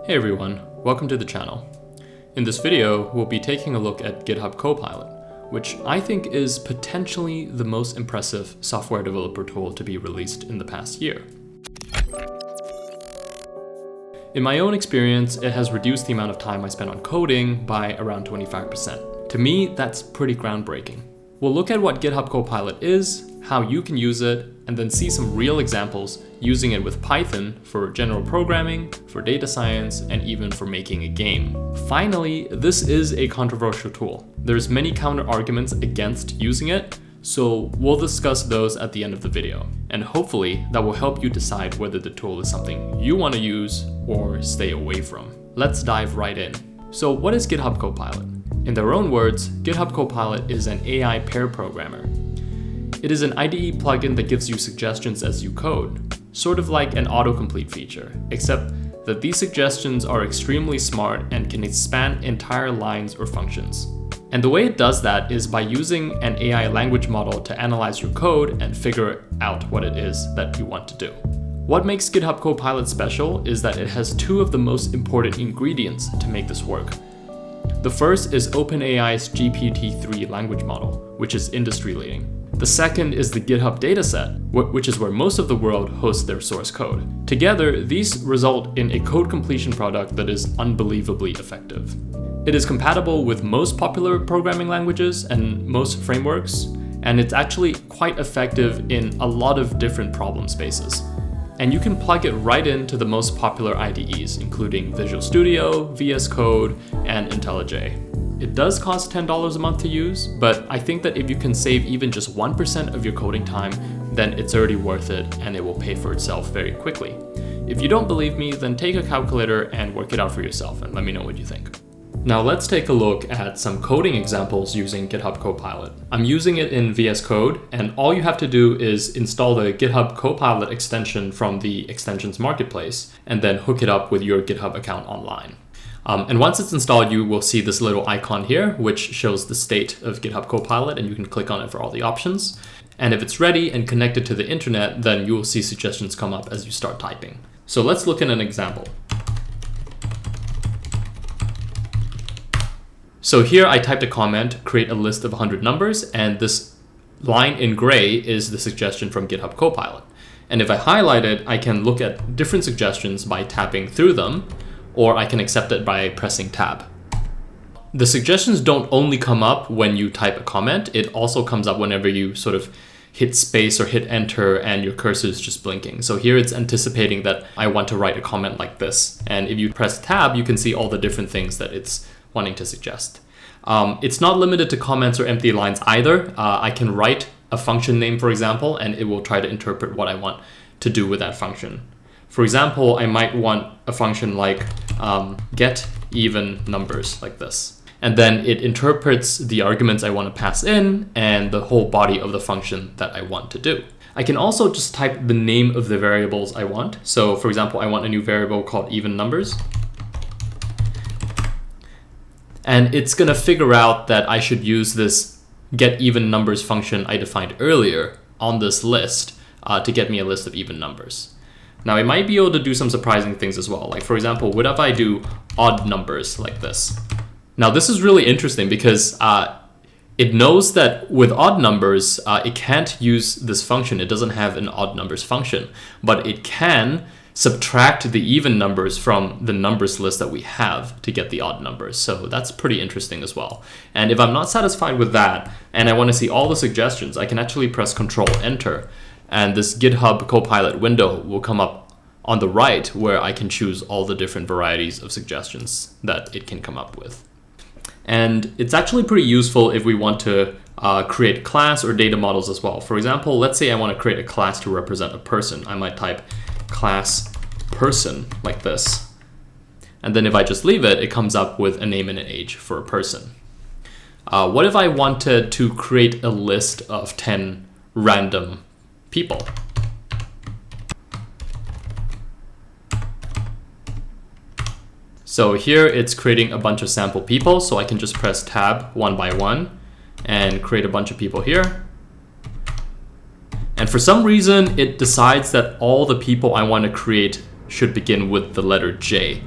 Hey everyone, welcome to the channel. In this video, we'll be taking a look at GitHub Copilot, which I think is potentially the most impressive software developer tool to be released in the past year. In my own experience, it has reduced the amount of time I spend on coding by around 25%. To me, that's pretty groundbreaking. We'll look at what GitHub Copilot is, how you can use it, and then see some real examples using it with Python for general programming, for data science, and even for making a game. Finally, this is a controversial tool. There's many counter arguments against using it, so we'll discuss those at the end of the video. And hopefully that will help you decide whether the tool is something you want to use or stay away from. Let's dive right in. So what is GitHub Copilot? In their own words, GitHub Copilot is an AI pair programmer. It is an IDE plugin that gives you suggestions as you code, sort of like an autocomplete feature, except that these suggestions are extremely smart and can span entire lines or functions. And the way it does that is by using an AI language model to analyze your code and figure out what it is that you want to do. What makes GitHub Copilot special is that it has two of the most important ingredients to make this work. The first is OpenAI's GPT-3 language model, which is industry-leading. The second is the GitHub dataset, which is where most of the world hosts their source code. Together, these result in a code completion product that is unbelievably effective. It is compatible with most popular programming languages and most frameworks, and it's actually quite effective in a lot of different problem spaces. And you can plug it right into the most popular IDEs, including Visual Studio, VS Code, and IntelliJ. It does cost $10 a month to use, but I think that if you can save even just 1% of your coding time, then it's already worth it and it will pay for itself very quickly. If you don't believe me, then take a calculator and work it out for yourself and let me know what you think. Now let's take a look at some coding examples using GitHub Copilot. I'm using it in VS Code, and all you have to do is install the GitHub Copilot extension from the extensions marketplace and then hook it up with your GitHub account online. And once it's installed, you will see this little icon here, which shows the state of GitHub Copilot, and you can click on it for all the options. And if it's ready and connected to the internet, then you will see suggestions come up as you start typing. So let's look at an example. So here I typed a comment, create a list of 100 numbers, and this line in gray is the suggestion from GitHub Copilot. And if I highlight it, I can look at different suggestions by tapping through them, or I can accept it by pressing tab. The suggestions don't only come up when you type a comment, it also comes up whenever you sort of hit space or hit enter and your cursor is just blinking. So here it's anticipating that I want to write a comment like this. And if you press tab, you can see all the different things that it's wanting to suggest. It's not limited to comments or empty lines either. I can write a function name, for example, and it will try to interpret what I want to do with that function. For example, I might want a function like get even numbers like this. And then it interprets the arguments I want to pass in and the whole body of the function that I want to do. I can also just type the name of the variables I want. So for example, I want a new variable called even numbers. And it's going to figure out that I should use this get even numbers function I defined earlier on this list to get me a list of even numbers. Now, it might be able to do some surprising things as well. Like, for example, what if I do odd numbers like this? Now, this is really interesting because it knows that with odd numbers, it can't use this function. It doesn't have an odd numbers function, but it can subtract the even numbers from the numbers list that we have to get the odd numbers. So that's pretty interesting as well. And if I'm not satisfied with that, and I want to see all the suggestions, I can actually press Control Enter. And this GitHub Copilot window will come up on the right where I can choose all the different varieties of suggestions that it can come up with. And it's actually pretty useful if we want to create class or data models as well. For example, let's say I want to create a class to represent a person. I might type class person like this. And then if I just leave it, it comes up with a name and an age for a person. What if I wanted to create a list of 10 random people? So here it's creating a bunch of sample people, so I can just press tab one by one and create a bunch of people here. And for some reason, it decides that all the people I want to create should begin with the letter J.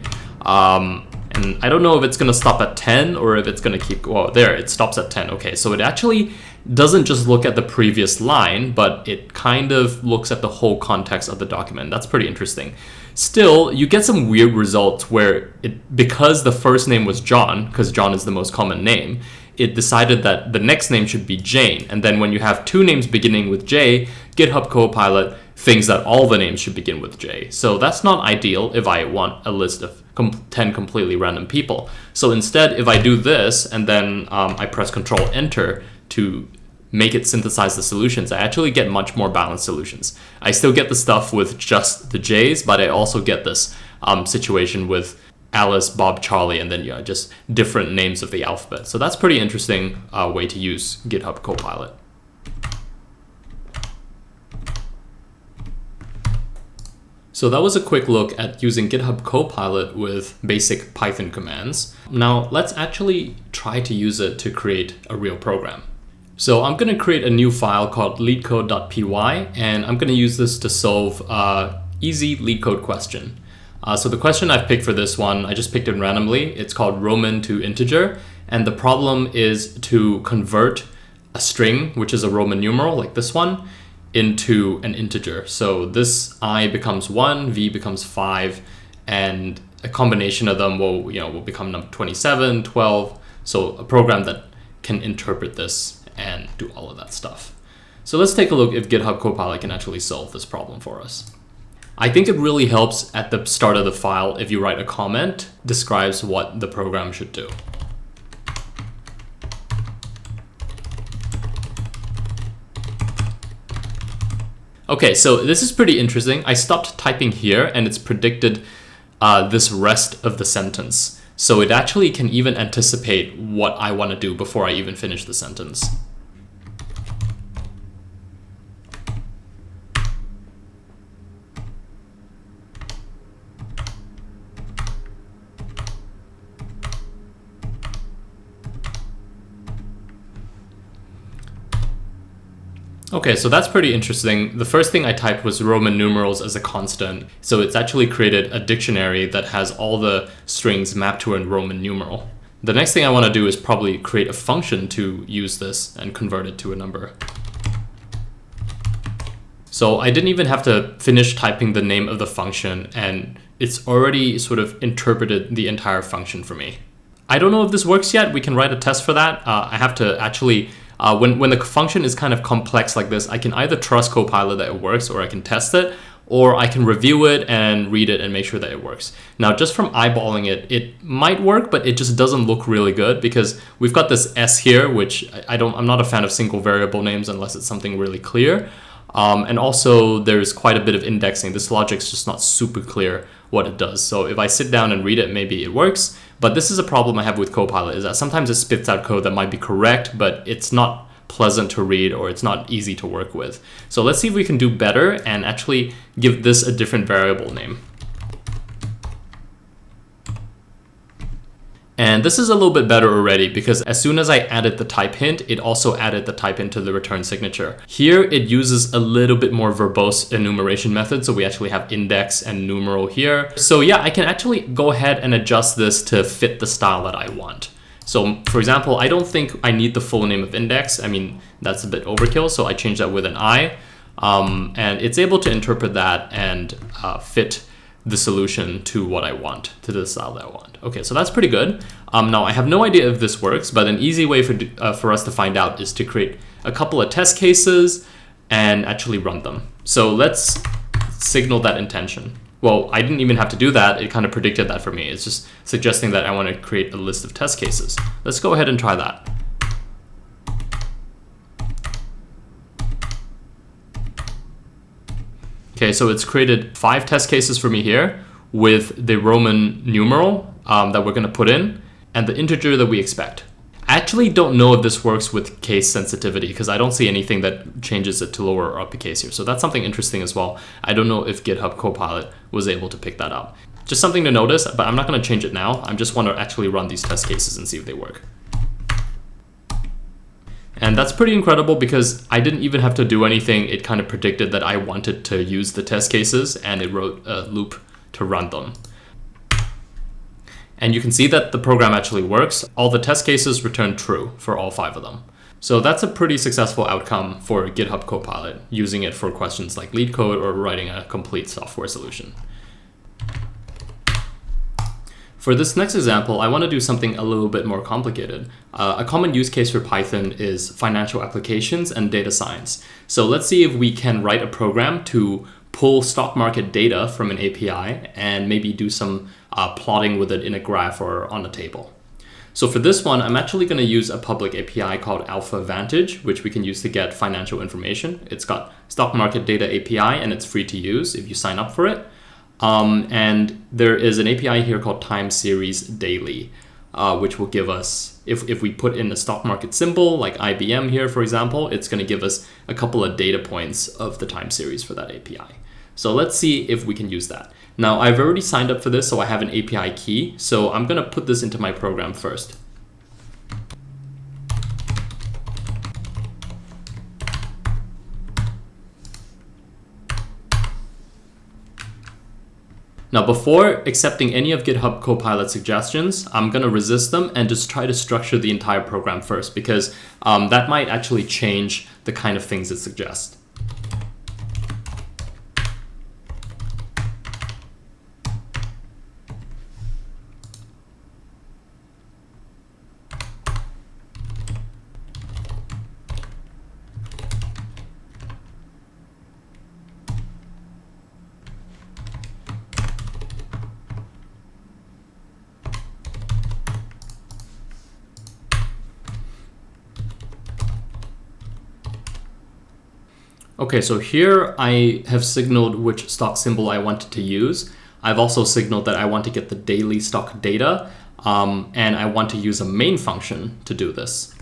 And I don't know if it's going to stop at 10 or if it's going to keep, well, there, it stops at 10. Okay, so it actually doesn't just look at the previous line, but it kind of looks at the whole context of the document. That's pretty interesting. Still, you get some weird results where because the first name was John, because John is the most common name, it decided that the next name should be Jane. And then when you have two names beginning with J, GitHub Copilot thinks that all the names should begin with J. So that's not ideal if I want a list of 10 completely random people. So instead, if I do this and then I press Control Enter to make it synthesize the solutions, I actually get much more balanced solutions. I still get the stuff with just the J's, but I also get this situation with Alice, Bob, Charlie, and then just different names of the alphabet. So that's pretty interesting way to use GitHub Copilot. So that was a quick look at using GitHub Copilot with basic Python commands. Now let's actually try to use it to create a real program. So I'm going to create a new file called leetcode.py, and I'm going to use this to solve an easy Leetcode question. So the question I've picked for this one, I just picked it randomly. It's called Roman to integer, and the problem is to convert a string, which is a Roman numeral like this one, into an integer. So this I becomes 1, V becomes 5, and a combination of them will become number 27, 12. So a program that can interpret this and do all of that stuff. So let's take a look if GitHub Copilot can actually solve this problem for us. I think it really helps at the start of the file if you write a comment, describes what the program should do. Okay, so this is pretty interesting. I stopped typing here and it's predicted this rest of the sentence. So it actually can even anticipate what I want to do before I even finish the sentence. Okay, so that's pretty interesting. The first thing I typed was Roman numerals as a constant. So it's actually created a dictionary that has all the strings mapped to a Roman numeral. The next thing I want to do is probably create a function to use this and convert it to a number. So I didn't even have to finish typing the name of the function, and it's already sort of interpreted the entire function for me. I don't know if this works yet. We can write a test for that. I have to actually when the function is kind of complex like this, I can either trust Copilot that it works, or I can test it, or I can review it and read it and make sure that it works. Now, just from eyeballing it, it might work, but it just doesn't look really good because we've got this S here, which I'm not a fan of single variable names unless it's something really clear. And also there's quite a bit of indexing. This logic's just not super clear what it does. So if I sit down and read it, maybe it works. But this is a problem I have with Copilot, is that sometimes it spits out code that might be correct, but it's not pleasant to read or it's not easy to work with. So let's see if we can do better and actually give this a different variable name. And this is a little bit better already because as soon as I added the type hint, it also added the type hint to the return signature. Here it uses a little bit more verbose enumeration method. So we actually have index and numeral here. So yeah, I can actually go ahead and adjust this to fit the style that I want. So for example, I don't think I need the full name of index. I mean, that's a bit overkill. So I changed that with an I, and it's able to interpret that and fit the solution to what I want, to the style that I want. Okay, so that's pretty good. Now I have no idea if this works, but an easy way for us to find out is to create a couple of test cases and actually run them. So let's signal that intention. Well, I didn't even have to do that. It kind of predicted that for me. It's just suggesting that I want to create a list of test cases. Let's go ahead and try that. Okay, so it's created 5 test cases for me here with the Roman numeral that we're going to put in and the integer that we expect. I actually don't know if this works with case sensitivity because I don't see anything that changes it to lower or uppercase here. So that's something interesting as well. I don't know if GitHub Copilot was able to pick that up. Just something to notice, but I'm not going to change it now. I just want to actually run these test cases and see if they work. And that's pretty incredible because I didn't even have to do anything. It kind of predicted that I wanted to use the test cases and it wrote a loop to run them. And you can see that the program actually works. All the test cases return true for all 5 of them. So that's a pretty successful outcome for GitHub Copilot, using it for questions like Leetcode or writing a complete software solution. For this next example, I want to do something a little bit more complicated. A common use case for Python is financial applications and data science. So let's see if we can write a program to pull stock market data from an API and maybe do some plotting with it in a graph or on a table. So for this one, I'm actually going to use a public API called Alpha Vantage, which we can use to get financial information. It's got stock market data API and it's free to use if you sign up for it. And there is an API here called time series daily, which will give us, if we put in a stock market symbol like IBM here, for example, it's going to give us a couple of data points of the time series for that API. So let's see if we can use that. Now I've already signed up for this, so I have an API key. So I'm going to put this into my program first. Now, before accepting any of GitHub Copilot suggestions, I'm going to resist them and just try to structure the entire program first, because that might actually change the kind of things it suggests. Okay, so here I have signaled which stock symbol I wanted to use. I've also signaled that I want to get the daily stock data, and I want to use a main function to do this.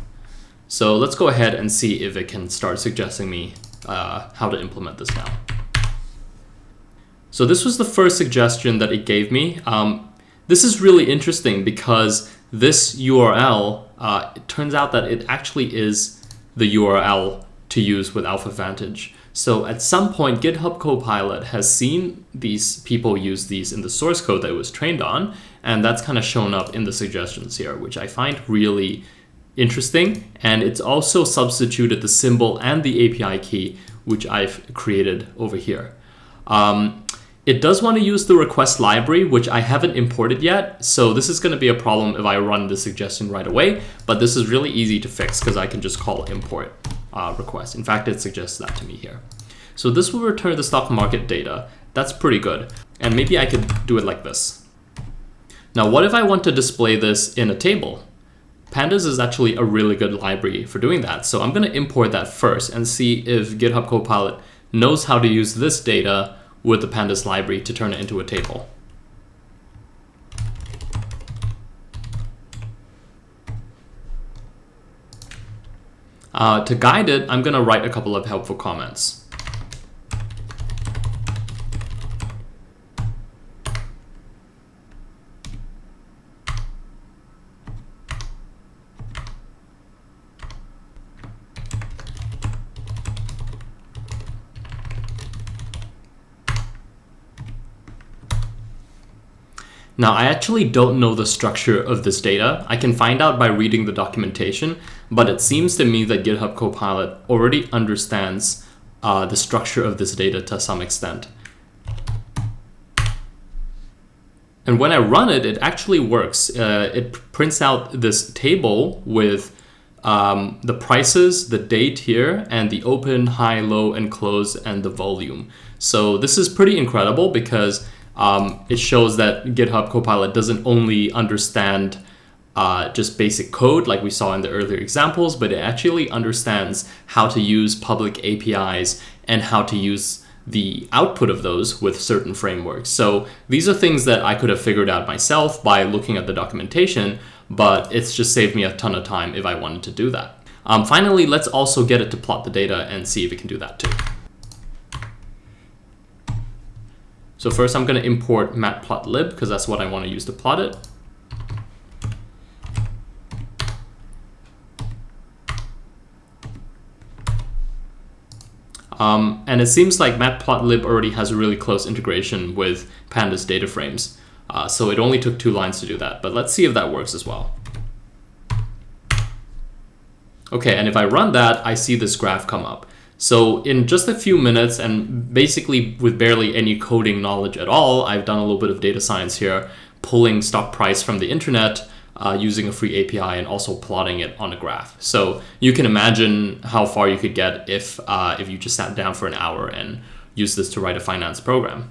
So let's go ahead and see if it can start suggesting me how to implement this now. So this was the first suggestion that it gave me. This is really interesting because this URL, it turns out that it actually is the URL to use with Alpha Vantage. So at some point, GitHub Copilot has seen these people use these in the source code that it was trained on, and that's kind of shown up in the suggestions here, which I find really interesting. And it's also substituted the symbol and the API key, which I've created over here. It does want to use the request library, which I haven't imported yet. So this is going to be a problem if I run the suggestion right away, but this is really easy to fix because I can just call import request. In fact, it suggests that to me here. So this will return the stock market data. That's pretty good. And maybe I could do it like this. Now, what if I want to display this in a table? Pandas is actually a really good library for doing that. So I'm going to import that first and see if GitHub Copilot knows how to use this data with the pandas library to turn it into a table. To guide it, I'm going to write a couple of helpful comments. Now, I actually don't know the structure of this data. I can find out by reading the documentation, but it seems to me that GitHub Copilot already understands the structure of this data to some extent. And when I run it, it actually works. It prints out this table with the prices, the date here, and the open, high, low, and close, and the volume. So this is pretty incredible because it shows that GitHub Copilot doesn't only understand just basic code like we saw in the earlier examples, but it actually understands how to use public APIs and how to use the output of those with certain frameworks. So these are things that I could have figured out myself by looking at the documentation, but it's just saved me a ton of time if I wanted to do that. Finally, let's also get it to plot the data and see if it can do that too. So first I'm going to import matplotlib because that's what I want to use to plot it. And it seems like matplotlib already has a really close integration with pandas data frames. So it only took 2 lines to do that, but let's see if that works as well. Okay, and if I run that, I see this graph come up. So in just a few minutes, and basically with barely any coding knowledge at all, I've done a little bit of data science here, pulling stock price from the internet, using a free API, and also plotting it on a graph. So you can imagine how far you could get if you just sat down for an hour and used this to write a finance program.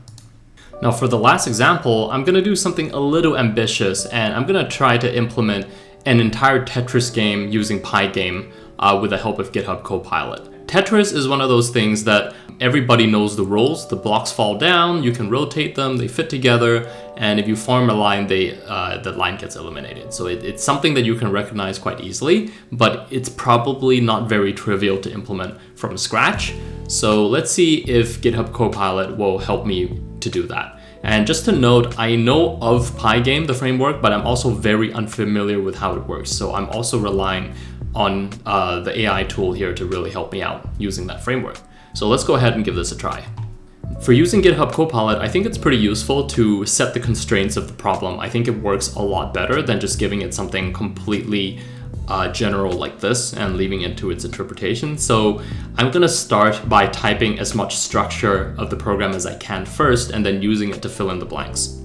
Now for the last example, I'm gonna do something a little ambitious, and I'm gonna try to implement an entire Tetris game using Pygame with the help of GitHub Copilot. Tetris is one of those things that everybody knows the rules. The blocks fall down, you can rotate them, they fit together, and if you form a line, the line gets eliminated. So it's something that you can recognize quite easily, but it's probably not very trivial to implement from scratch. So let's see if GitHub Copilot will help me to do that. And just to note, I know of Pygame, the framework, but I'm also very unfamiliar with how it works. So I'm also relying on the AI tool here to really help me out using that framework. So let's go ahead and give this a try. For using GitHub Copilot, I think it's pretty useful to set the constraints of the problem. I think it works a lot better than just giving it something completely general like this and leaving it to its interpretation. So I'm gonna start by typing as much structure of the program as I can first, and then using it to fill in the blanks.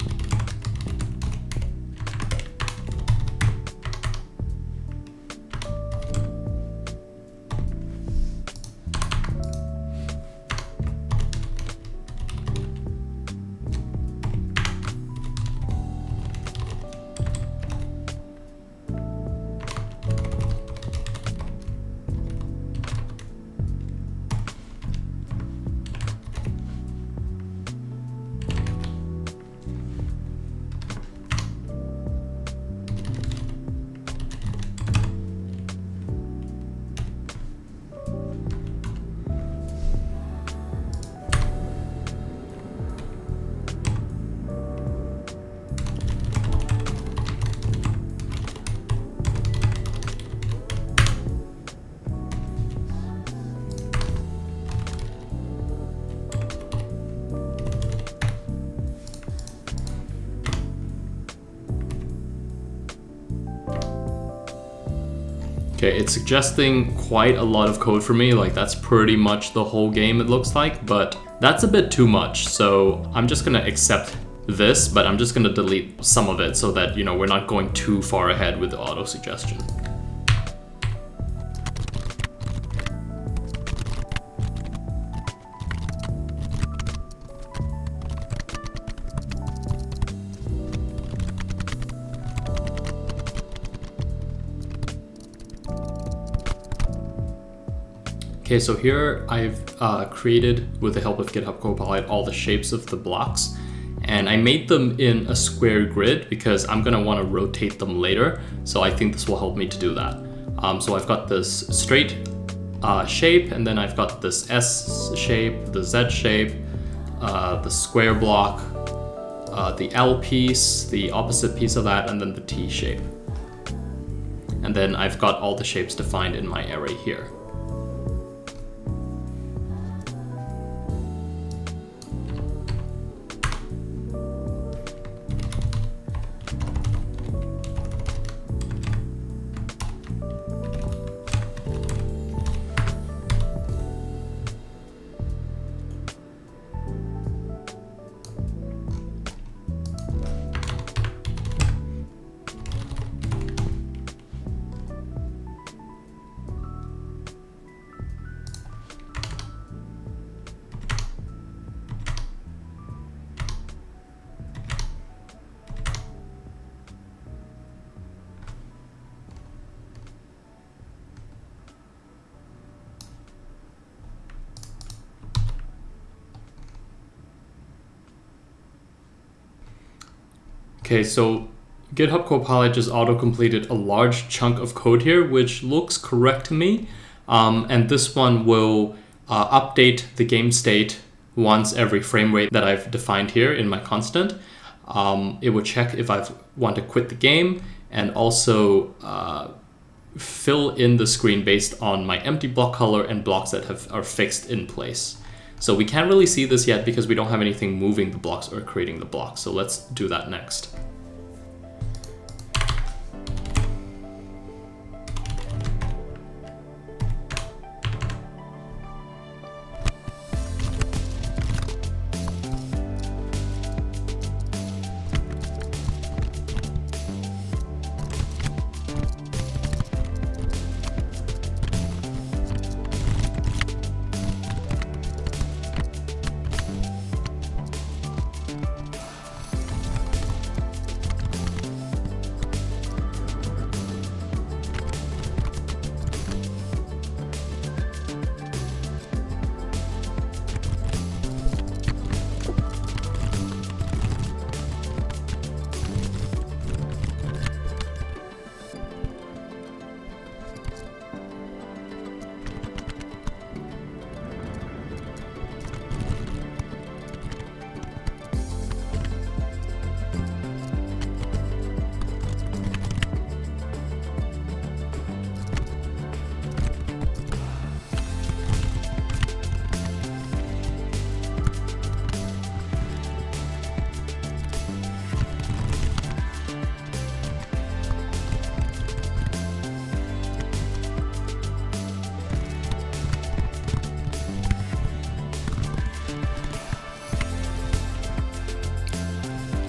Okay, it's suggesting quite a lot of code for me, like that's pretty much the whole game it looks like, but that's a bit too much. So I'm just gonna accept this, but I'm just gonna delete some of it so that, we're not going too far ahead with the auto suggestion. Okay, so here I've created, with the help of GitHub Copilot, all the shapes of the blocks, and I made them in a square grid because I'm gonna wanna rotate them later, so I think this will help me to do that. So I've got this straight shape, and then I've got this S shape, the Z shape, the square block, the L piece, the opposite piece of that, and then the T shape. And then I've got all the shapes defined in my array here. Okay, so GitHub Copilot just auto-completed a large chunk of code here, which looks correct to me. And this one will update the game state once every frame rate that I've defined here in my constant. It will check if I want to quit the game, and also fill in the screen based on my empty block color and blocks that are fixed in place. So we can't really see this yet because we don't have anything moving the blocks or creating the blocks. So let's do that next.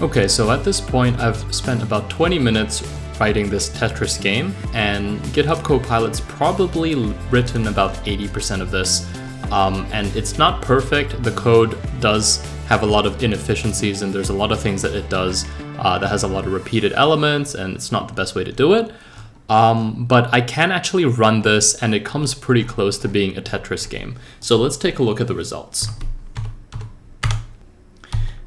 Okay, so at this point, I've spent about 20 minutes writing this Tetris game, and GitHub Copilot's probably written about 80% of this. And it's not perfect. The code does have a lot of inefficiencies, and there's a lot of things that it does that has a lot of repeated elements, and it's not the best way to do it. But I can actually run this, and it comes pretty close to being a Tetris game. So let's take a look at the results.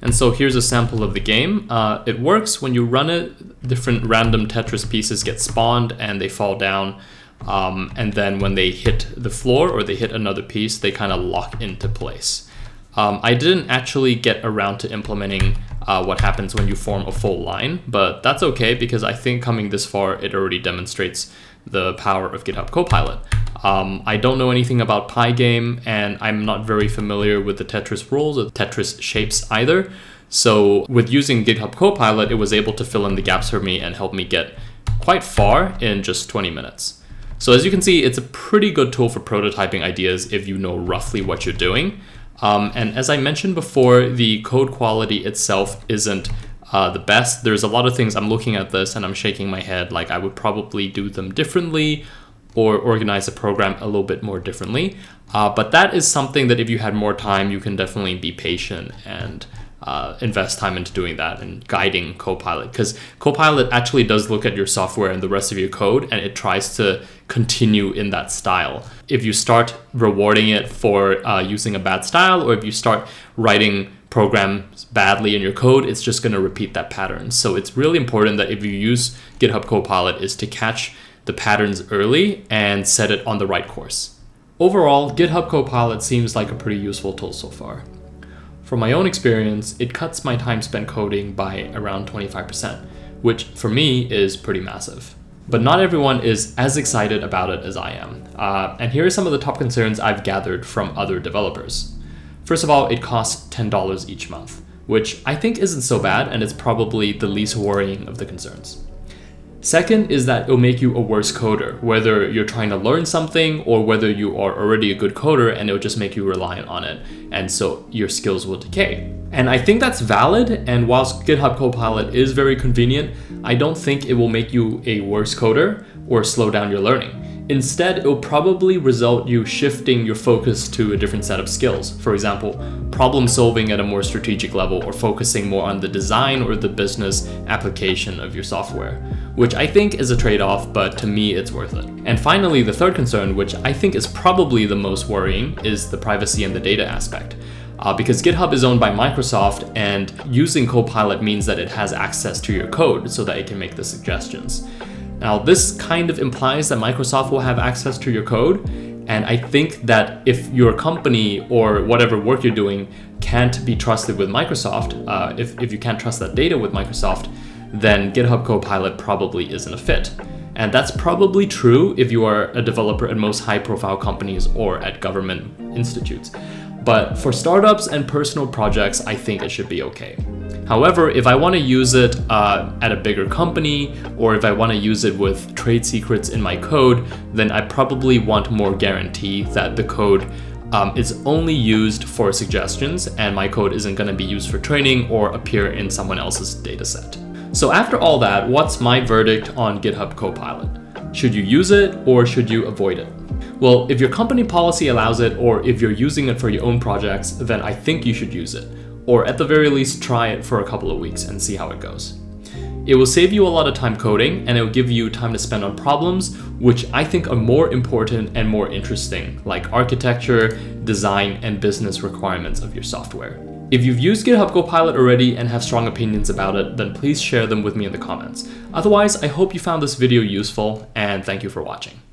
And so here's a sample of the game. It works when you run it, different random Tetris pieces get spawned and they fall down. And then when they hit the floor or they hit another piece, they kind of lock into place. I didn't actually get around to implementing what happens when you form a full line, but that's okay because I think coming this far, it already demonstrates the power of GitHub Copilot. I don't know anything about Pygame, and I'm not very familiar with the Tetris rules or Tetris shapes either. So with using GitHub Copilot, it was able to fill in the gaps for me and help me get quite far in just 20 minutes. So as you can see, it's a pretty good tool for prototyping ideas if you know roughly what you're doing. And as I mentioned before, the code quality itself isn't the best. There's a lot of things I'm looking at this and I'm shaking my head like I would probably do them differently or organize the program a little bit more differently. But that is something that if you had more time, you can definitely be patient and invest time into doing that and guiding Copilot, because Copilot actually does look at your software and the rest of your code and it tries to continue in that style. If you start rewarding it for using a bad style, or if you start writing programs badly in your code, it's just going to repeat that pattern. So it's really important that if you use GitHub Copilot is to catch the patterns early and set it on the right course. Overall, GitHub Copilot seems like a pretty useful tool so far. From my own experience, it cuts my time spent coding by around 25%, which for me is pretty massive. But not everyone is as excited about it as I am. And here are some of the top concerns I've gathered from other developers. First of all, it costs $10 each month, which I think isn't so bad, and it's probably the least worrying of the concerns. Second is that it'll make you a worse coder, whether you're trying to learn something or whether you are already a good coder, and it'll just make you reliant on it, and so your skills will decay. And I think that's valid, and whilst GitHub Copilot is very convenient, I don't think it will make you a worse coder or slow down your learning. Instead, it will probably result you shifting your focus to a different set of skills. For example, problem solving at a more strategic level, or focusing more on the design or the business application of your software, which I think is a trade-off, but to me, it's worth it. And finally, the third concern, which I think is probably the most worrying, is the privacy and the data aspect. Because GitHub is owned by Microsoft, and using Copilot means that it has access to your code so that it can make the suggestions. Now, this kind of implies that Microsoft will have access to your code, and I think that if your company or whatever work you're doing can't be trusted with Microsoft, if you can't trust that data with Microsoft, then GitHub Copilot probably isn't a fit. And that's probably true if you are a developer at most high-profile companies or at government institutes. but for startups and personal projects, I think it should be okay. However, if I want to use it at a bigger company, or if I want to use it with trade secrets in my code, then I probably want more guarantee that the code is only used for suggestions and my code isn't going to be used for training or appear in someone else's dataset. So after all that, what's my verdict on GitHub Copilot? Should you use it or should you avoid it? Well, if your company policy allows it, or if you're using it for your own projects, then I think you should use it, or at the very least try it for a couple of weeks and see how it goes. It will save you a lot of time coding, and it will give you time to spend on problems which I think are more important and more interesting, like architecture, design, and business requirements of your software. If you've used GitHub Copilot already and have strong opinions about it, then please share them with me in the comments. Otherwise, I hope you found this video useful, and thank you for watching.